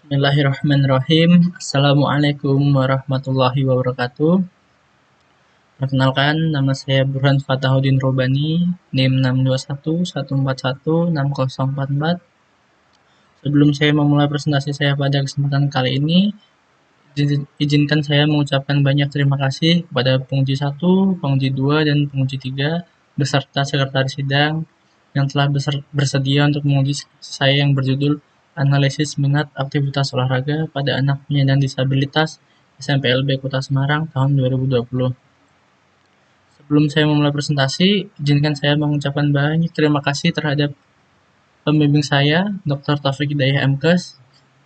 Bismillahirrahmanirrahim. Assalamualaikum warahmatullahi wabarakatuh. Perkenalkan, nama saya Burhan Fatahuddin Robani, NIM 621141604. Sebelum saya memulai presentasi saya pada kesempatan kali ini, izinkan saya mengucapkan banyak terima kasih kepada penguji 1, penguji 2, dan penguji 3, beserta sekretaris sidang yang telah bersedia untuk menguji saya yang berjudul Analisis Minat Aktivitas Olahraga pada Anak Penyandang Disabilitas SMPLB Kota Semarang tahun 2020. Sebelum saya memulai presentasi, izinkan saya mengucapkan banyak terima kasih terhadap pembimbing saya, Dr. Taufik Hidayah MKes,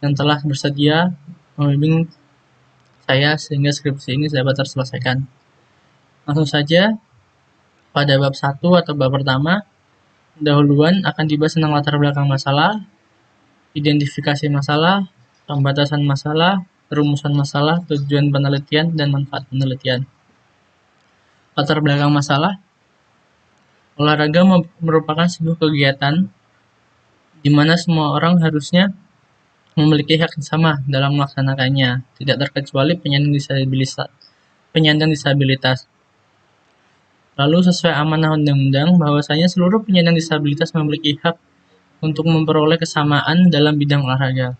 yang telah bersedia membimbing saya sehingga skripsi ini dapat terselesaikan. Langsung saja, pada bab 1 atau bab pertama, pendahuluan akan dibahas tentang latar belakang masalah, identifikasi masalah, pembatasan masalah, rumusan masalah, tujuan penelitian, dan manfaat penelitian. Latar belakang masalah, olahraga merupakan sebuah kegiatan di mana semua orang harusnya memiliki hak yang sama dalam melaksanakannya, tidak terkecuali penyandang disabilitas. Lalu sesuai amanah undang-undang bahwasanya seluruh penyandang disabilitas memiliki hak untuk memperoleh kesamaan dalam bidang olahraga.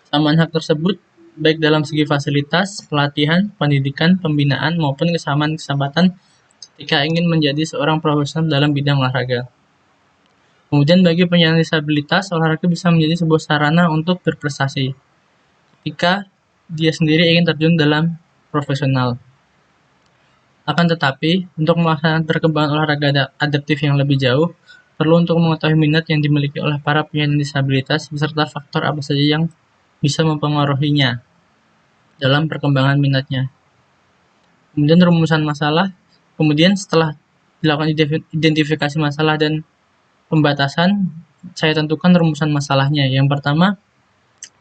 Kesamaan hak tersebut baik dalam segi fasilitas, pelatihan, pendidikan, pembinaan, maupun kesamaan kesempatan ketika ingin menjadi seorang profesional dalam bidang olahraga. Kemudian bagi penyandang disabilitas, olahraga bisa menjadi sebuah sarana untuk berprestasi ketika dia sendiri ingin terjun dalam profesional. Akan tetapi, untuk melaksanakan perkembangan olahraga adaptif yang lebih jauh, perlu untuk mengetahui minat yang dimiliki oleh para penyandang disabilitas beserta faktor apa saja yang bisa mempengaruhinya dalam perkembangan minatnya. Kemudian rumusan masalah, kemudian setelah dilakukan identifikasi masalah dan pembatasan, saya tentukan rumusan masalahnya. Yang pertama,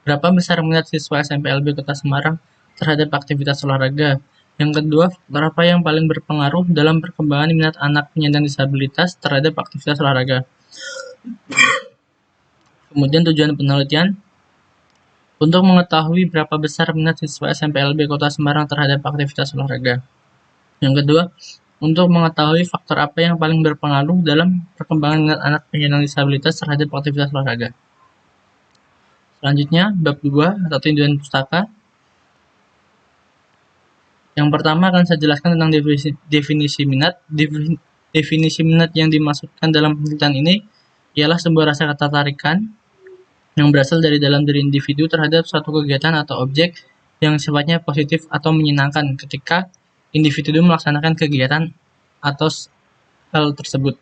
berapa besar minat siswa SMPLB Kota Semarang terhadap aktivitas olahraga? Yang kedua, faktor apa yang paling berpengaruh dalam perkembangan minat anak penyandang disabilitas terhadap aktivitas olahraga? Kemudian tujuan penelitian, untuk mengetahui berapa besar minat siswa SMPLB Kota Semarang terhadap aktivitas olahraga. Yang kedua, untuk mengetahui faktor apa yang paling berpengaruh dalam perkembangan minat anak penyandang disabilitas terhadap aktivitas olahraga. Selanjutnya, bab 2 atau tinjauan pustaka. Yang pertama akan saya jelaskan tentang definisi minat. Definisi minat yang dimaksudkan dalam penelitian ini ialah sebuah rasa ketertarikan yang berasal dari dalam diri individu terhadap suatu kegiatan atau objek yang sifatnya positif atau menyenangkan ketika individu melaksanakan kegiatan atau hal tersebut.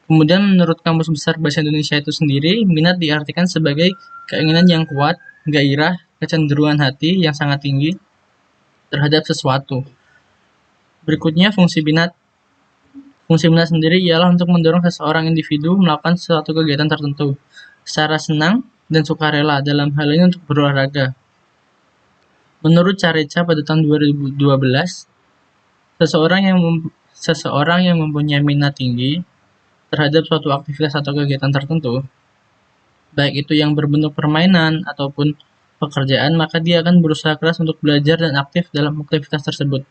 Kemudian menurut Kamus Besar Bahasa Indonesia itu sendiri, minat diartikan sebagai keinginan yang kuat, gairah, kecenderungan hati yang sangat tinggi terhadap sesuatu. Berikutnya fungsi minat. Fungsi minat sendiri ialah untuk mendorong seseorang individu melakukan suatu kegiatan tertentu secara senang dan sukarela, dalam hal ini untuk berolahraga. Menurut Careca pada tahun 2012, seseorang yang mempunyai minat tinggi terhadap suatu aktivitas atau kegiatan tertentu, baik itu yang berbentuk permainan ataupun pekerjaan, maka dia akan berusaha keras untuk belajar dan aktif dalam aktivitas tersebut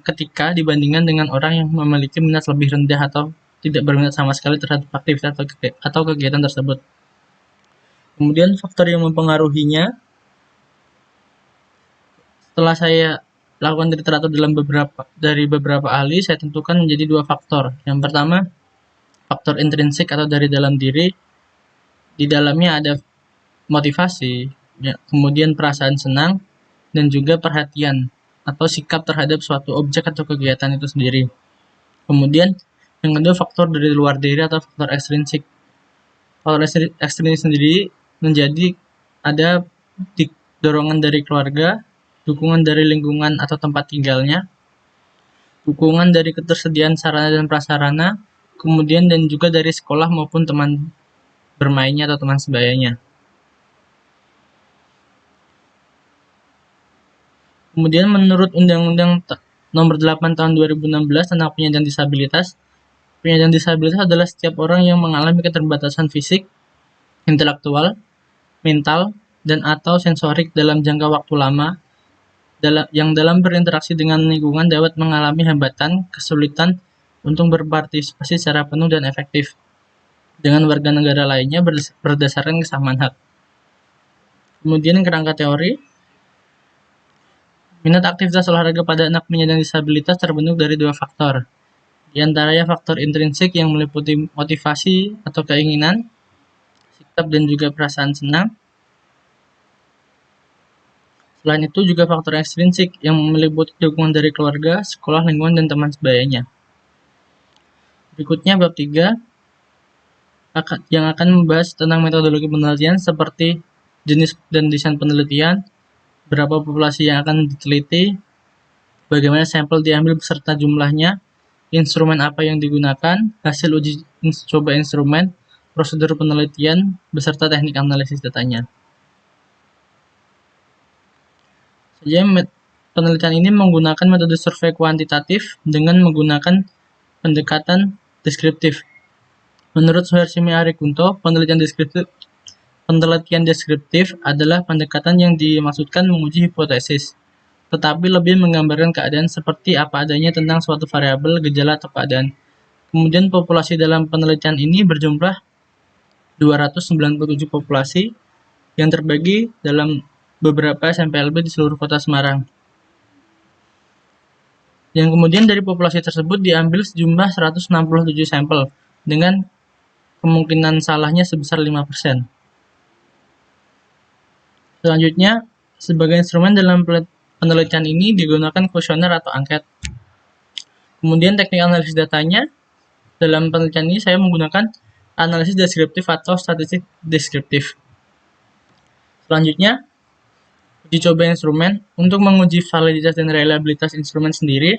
ketika dibandingkan dengan orang yang memiliki minat lebih rendah atau tidak berminat sama sekali terhadap aktivitas atau kegiatan tersebut. Kemudian faktor yang mempengaruhinya, setelah saya lakukan literatur dari beberapa ahli, saya tentukan menjadi 2 faktor. Yang pertama, faktor intrinsik atau dari dalam diri. Di dalamnya ada motivasi, kemudian perasaan senang, dan juga perhatian atau sikap terhadap suatu objek atau kegiatan itu sendiri. Kemudian yang kedua, faktor dari luar diri atau faktor ekstrinsik. Faktor ekstrinsik sendiri menjadi ada dorongan dari keluarga, dukungan dari lingkungan atau tempat tinggalnya, dukungan dari ketersediaan sarana dan prasarana, kemudian dan juga dari sekolah maupun teman bermainnya atau teman sebayanya. Kemudian menurut Undang-Undang Nomor 8 Tahun 2016 tentang penyandang disabilitas adalah setiap orang yang mengalami keterbatasan fisik, intelektual, mental, dan atau sensorik dalam jangka waktu lama, yang dalam berinteraksi dengan lingkungan dapat mengalami hambatan, kesulitan untuk berpartisipasi secara penuh dan efektif dengan warga negara lainnya berdasarkan kesamaan hak. Kemudian kerangka teori, minat aktivitas olahraga pada anak penyandang disabilitas terbentuk dari dua faktor. Di antaranya faktor intrinsik yang meliputi motivasi atau keinginan, sikap dan juga perasaan senang. Selain itu juga faktor ekstrinsik yang meliputi dukungan dari keluarga, sekolah, lingkungan, dan teman sebayanya. Berikutnya bab 3 yang akan membahas tentang metodologi penelitian seperti jenis dan desain penelitian, berapa populasi yang akan diteliti, bagaimana sampel diambil beserta jumlahnya, instrumen apa yang digunakan, hasil uji coba instrumen, prosedur penelitian, beserta teknik analisis datanya. Penelitian ini menggunakan metode survei kuantitatif dengan menggunakan pendekatan deskriptif. Menurut Suharsimi Arikunto, penelitian deskriptif adalah pendekatan yang dimaksudkan menguji hipotesis, tetapi lebih menggambarkan keadaan seperti apa adanya tentang suatu variabel, gejala, atau keadaan. Kemudian populasi dalam penelitian ini berjumlah 297 populasi yang terbagi dalam beberapa SMPLB di seluruh kota Semarang. Yang kemudian dari populasi tersebut diambil sejumlah 167 sampel dengan kemungkinan salahnya sebesar 5%. Selanjutnya, sebagai instrumen dalam penelitian ini digunakan kuesioner atau angket. Kemudian teknik analisis datanya, dalam penelitian ini saya menggunakan analisis deskriptif atau statistik deskriptif. Selanjutnya, uji coba instrumen. Untuk menguji validitas dan reliabilitas instrumen sendiri,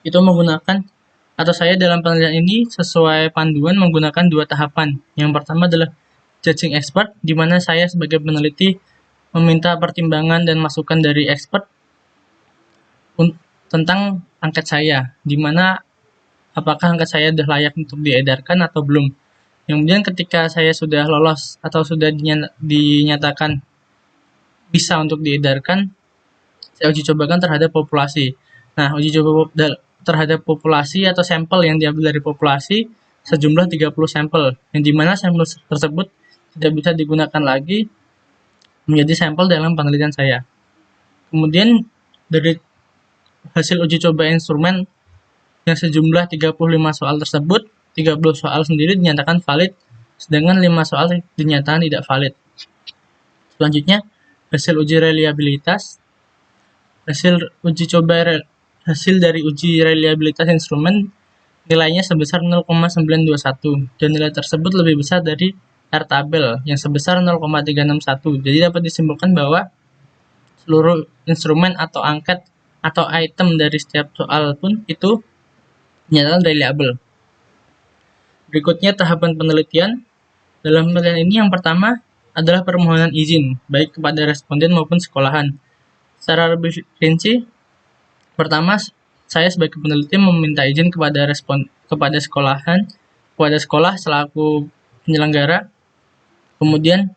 itu menggunakan, atau saya dalam penelitian ini sesuai panduan menggunakan dua tahapan. Yang pertama adalah judging expert, di mana saya sebagai peneliti meminta pertimbangan dan masukan dari expert tentang angket saya, di mana apakah angket saya sudah layak untuk diedarkan atau belum. Kemudian ketika saya sudah lolos atau sudah dinyatakan bisa untuk diedarkan, saya uji cobakan terhadap populasi. Nah, uji coba terhadap populasi atau sampel yang diambil dari populasi sejumlah 30 sampel, yang dimana sampel tersebut tidak bisa digunakan lagi menjadi sampel dalam penelitian saya. Kemudian dari hasil uji coba instrumen yang sejumlah 35 soal tersebut, 30 soal sendiri dinyatakan valid, sedangkan 5 soal dinyatakan tidak valid. Selanjutnya, hasil uji reliabilitas. Hasil dari uji reliabilitas instrumen nilainya sebesar 0,921 dan nilai tersebut lebih besar dari R tabel yang sebesar 0,361. Jadi dapat disimpulkan bahwa seluruh instrumen atau angket atau item dari setiap soal pun itu dinyatakan reliable. Berikutnya tahapan penelitian. Dalam penelitian ini yang pertama adalah permohonan izin, baik kepada responden maupun sekolahan. Secara lebih rinci, pertama saya sebagai peneliti meminta izin kepada sekolah selaku penyelenggara, kemudian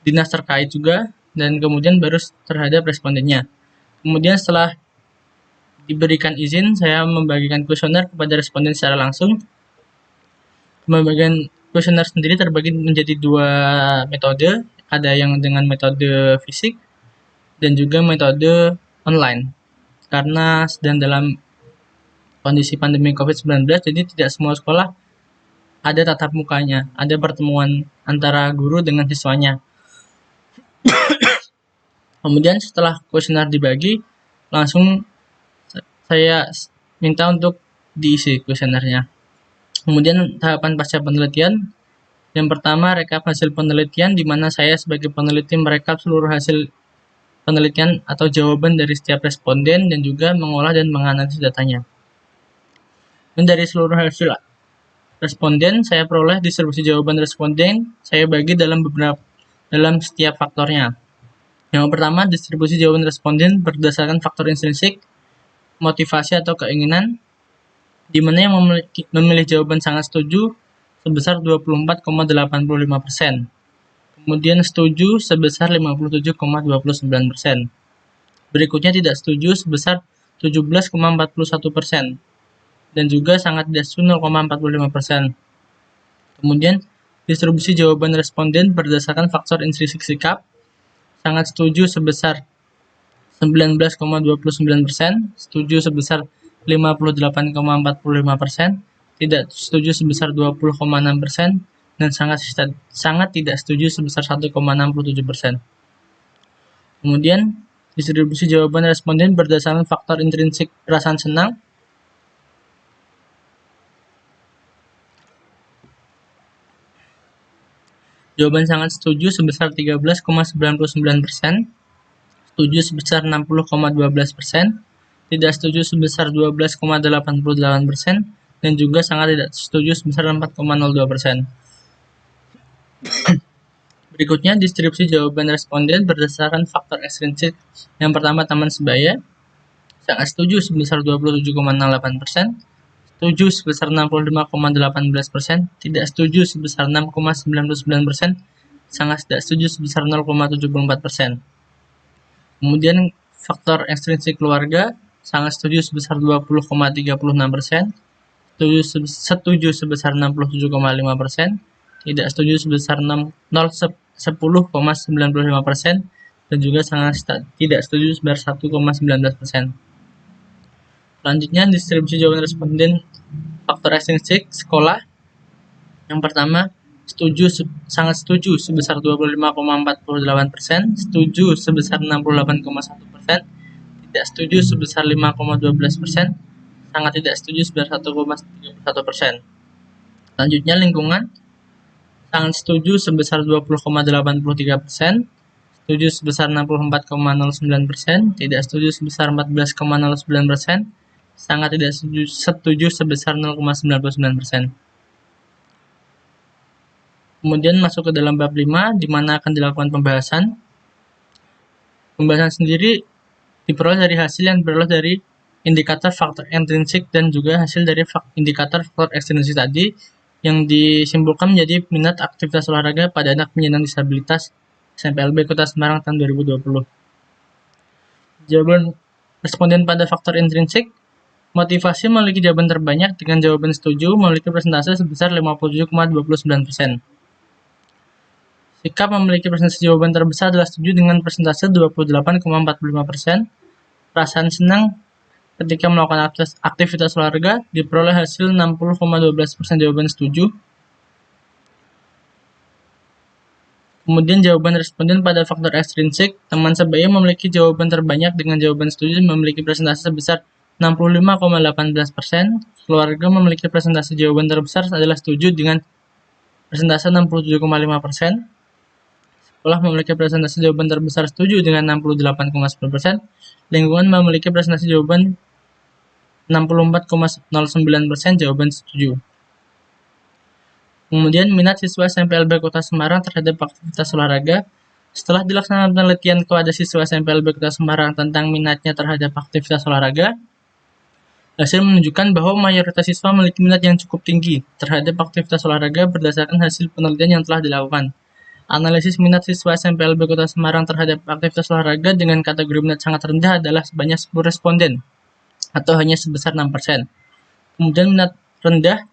dinas terkait juga, dan kemudian baru terhadap respondennya. Kemudian setelah diberikan izin, saya membagikan kuesioner kepada responden secara langsung. Pembagian kuesioner sendiri terbagi menjadi dua metode, ada yang dengan metode fisik dan juga metode online. Karena sedang dalam kondisi pandemi COVID-19, jadi tidak semua sekolah ada tatap mukanya, ada pertemuan antara guru dengan siswanya. Kemudian setelah kuesioner dibagi, langsung saya minta untuk diisi kuesionernya. Kemudian tahapan pasca penelitian, yang pertama rekap hasil penelitian, di mana saya sebagai peneliti merekap seluruh hasil penelitian atau jawaban dari setiap responden dan juga mengolah dan menganalisis datanya. Dan dari seluruh hasil responden, saya peroleh distribusi jawaban responden, saya bagi dalam setiap faktornya. Yang pertama, distribusi jawaban responden berdasarkan faktor intrinsik, motivasi atau keinginan, di mana yang memilih jawaban sangat setuju sebesar 24,85%. Kemudian setuju sebesar 57,29%. Berikutnya tidak setuju sebesar 17,41%. Dan juga sangat tidak setuju 0,45%. Kemudian distribusi jawaban responden berdasarkan faktor intrinsik sikap. Sangat setuju sebesar 19,29%, setuju sebesar 58,45%, tidak setuju sebesar 20,6%, dan sangat tidak setuju sebesar 1,67%. Kemudian distribusi jawaban responden berdasarkan faktor intrinsik perasaan senang. Jawaban sangat setuju sebesar 13,99%, setuju sebesar 60,12%, tidak setuju sebesar 12,88%, dan juga sangat tidak setuju sebesar 4,02%. Berikutnya distribusi jawaban responden berdasarkan faktor ekstrinsik. Yang pertama teman sebaya, sangat setuju sebesar 27,08%, setuju sebesar 65,18%, tidak setuju sebesar 6,99%, sangat tidak setuju sebesar 0,74%. Kemudian faktor ekstrinsik keluarga, sangat setuju sebesar 20,36%, setuju sebesar 67,5%, tidak setuju sebesar 10,95%, dan juga sangat tidak setuju sebesar 1,19%. Selanjutnya distribusi jawaban responden faktor ekstrinsik sekolah. Yang pertama, sangat setuju sebesar 25,48%, setuju sebesar 68,1%, tidak setuju sebesar 5,12%, sangat tidak setuju sebesar 1,31%. Selanjutnya lingkungan, sangat setuju sebesar 20,83%, setuju sebesar 64,09%, tidak setuju sebesar 14,09%, sangat tidak setuju sebesar 0,99%. Kemudian masuk ke dalam bab 5, di mana akan dilakukan pembahasan. Pembahasan sendiri diperoleh dari hasil yang diperoleh dari indikator faktor intrinsik dan juga hasil dari indikator faktor ekstrinsik tadi, yang disimpulkan menjadi minat aktivitas olahraga pada anak penyandang disabilitas SMPLB Kota Semarang tahun 2020. Jawaban responden pada faktor intrinsik, motivasi memiliki jawaban terbanyak dengan jawaban setuju memiliki persentase sebesar 57,29%. Sikap memiliki persentase jawaban terbesar adalah setuju dengan persentase 28,45%. Perasaan senang ketika melakukan aktivitas olahraga diperoleh hasil 60,12% jawaban setuju. Kemudian jawaban responden pada faktor ekstrinsik, teman sebaya memiliki jawaban terbanyak dengan jawaban setuju memiliki persentase sebesar 65,18%. Keluarga memiliki persentase jawaban terbesar adalah setuju dengan persentase 67,5%. Sekolah memiliki persentase jawaban terbesar setuju dengan 68,10%. Lingkungan memiliki persentase jawaban 64,09% jawaban setuju. Kemudian minat siswa SMPLB Kota Semarang terhadap aktivitas olahraga. Setelah dilaksanakan penelitian kepada siswa SMPLB Kota Semarang tentang minatnya terhadap aktivitas olahraga, hasil menunjukkan bahwa mayoritas siswa memiliki minat yang cukup tinggi terhadap aktivitas olahraga berdasarkan hasil penelitian yang telah dilakukan. Analisis minat siswa SMPLB Kota Semarang terhadap aktivitas olahraga dengan kategori minat sangat rendah adalah sebanyak 10 responden, atau hanya sebesar 6%. Kemudian minat rendah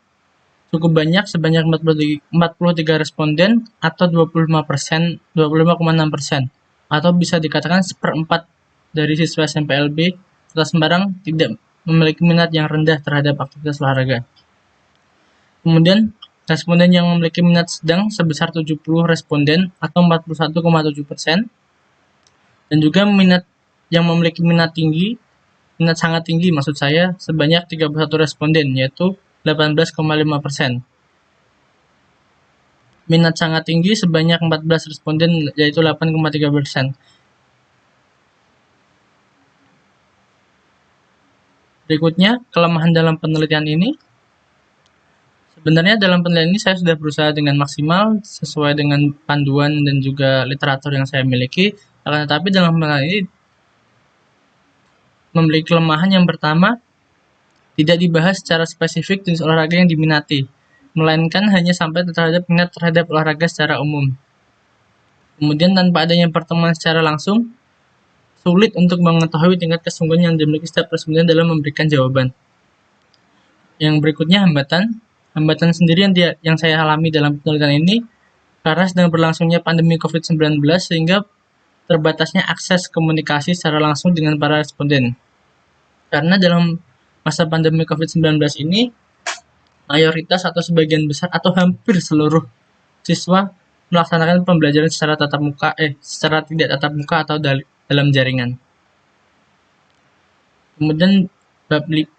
cukup banyak sebanyak 43 responden, atau 25%, 25,6%, atau bisa dikatakan seperempat dari siswa SMPLB Kota Semarang tidak memiliki minat yang rendah terhadap aktivitas olahraga. Kemudian responden yang memiliki minat sedang sebesar 70 responden atau 41,7%, dan juga minat yang memiliki minat tinggi, minat sangat tinggi maksud saya, sebanyak 31 responden, yaitu 18,5%. Minat sangat tinggi sebanyak 14 responden, yaitu 8,3%. Berikutnya, kelemahan dalam penelitian ini. Sebenarnya dalam penelitian ini saya sudah berusaha dengan maksimal sesuai dengan panduan dan juga literatur yang saya miliki. Akan tetapi dalam penelitian ini memiliki kelemahan. Yang pertama, tidak dibahas secara spesifik jenis olahraga yang diminati, melainkan hanya sampai terhadap minat terhadap olahraga secara umum. Kemudian tanpa adanya pertemuan secara langsung, sulit untuk mengetahui tingkat kesungguhan yang dimiliki setiap responden dalam memberikan jawaban. Yang berikutnya hambatan. Hambatan sendiri yang saya alami dalam penelitian ini karena sedang berlangsungnya pandemi COVID-19 sehingga terbatasnya akses komunikasi secara langsung dengan para responden. Karena dalam masa pandemi COVID-19 ini, mayoritas atau sebagian besar atau hampir seluruh siswa melaksanakan pembelajaran secara tidak tatap muka atau dalam jaringan. Kemudian bab 5,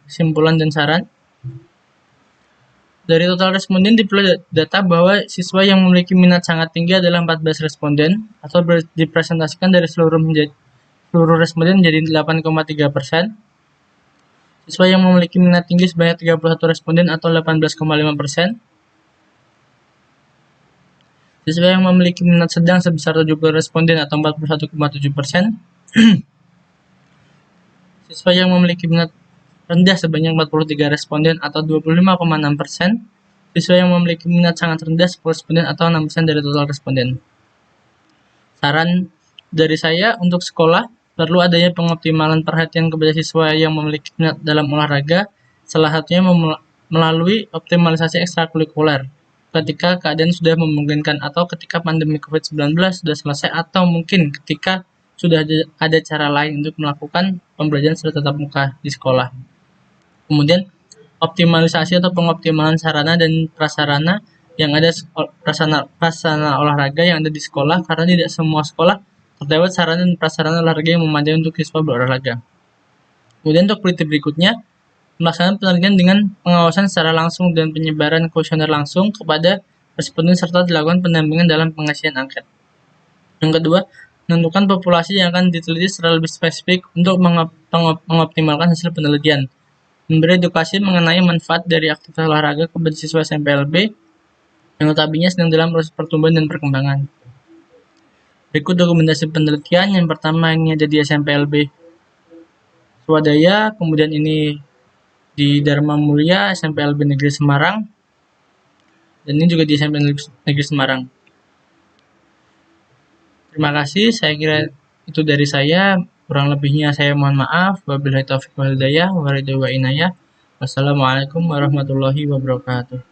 simpulan dan saran. Dari total responden diperoleh data bahwa siswa yang memiliki minat sangat tinggi adalah 14 responden atau dipresentasikan dari seluruh responden menjadi 8,3%. Siswa yang memiliki minat tinggi sebanyak 31 responden atau 18,5%. Siswa yang memiliki minat sedang sebesar 70 responden atau 41,7%. Siswa yang memiliki minat rendah sebanyak 43 responden atau 25,6%. Siswa yang memiliki minat sangat rendah 10 responden atau 6% dari total responden. Saran dari saya untuk sekolah, perlu adanya pengoptimalan perhatian kepada siswa yang memiliki minat dalam olahraga, salah satunya melalui optimalisasi ekstrakurikuler. Ketika keadaan sudah memungkinkan atau ketika pandemi COVID-19 sudah selesai atau mungkin ketika sudah ada cara lain untuk melakukan pembelajaran secara tatap muka di sekolah. Kemudian optimalisasi atau pengoptimalan sarana dan prasarana yang ada prasarana olahraga yang ada di sekolah karena tidak semua sekolah terdapat sarana dan prasarana olahraga yang memadai untuk siswa berolahraga. Kemudian untuk kritik berikutnya, melaksanakan penelitian dengan pengawasan secara langsung dan penyebaran kuesioner langsung kepada responden serta dilakukan pendampingan dalam pengisian angket. Yang kedua, menentukan populasi yang akan diteliti secara lebih spesifik untuk mengoptimalkan hasil penelitian. Memberi edukasi mengenai manfaat dari aktivitas olahraga kepada siswa SMPLB yang notabene sedang dalam proses pertumbuhan dan perkembangan. Berikut dokumentasi penelitian. Yang pertama ini ada di SMPLB Swadaya, kemudian ini di Dharma Mulia SMPLB Negeri Semarang, dan ini juga di SMP Negeri Semarang. Terima kasih, saya kira itu dari saya. Kurang lebihnya saya mohon maaf. Wabillahi taufiq wal hidayah. Wassalamualaikum warahmatullahi wabarakatuh.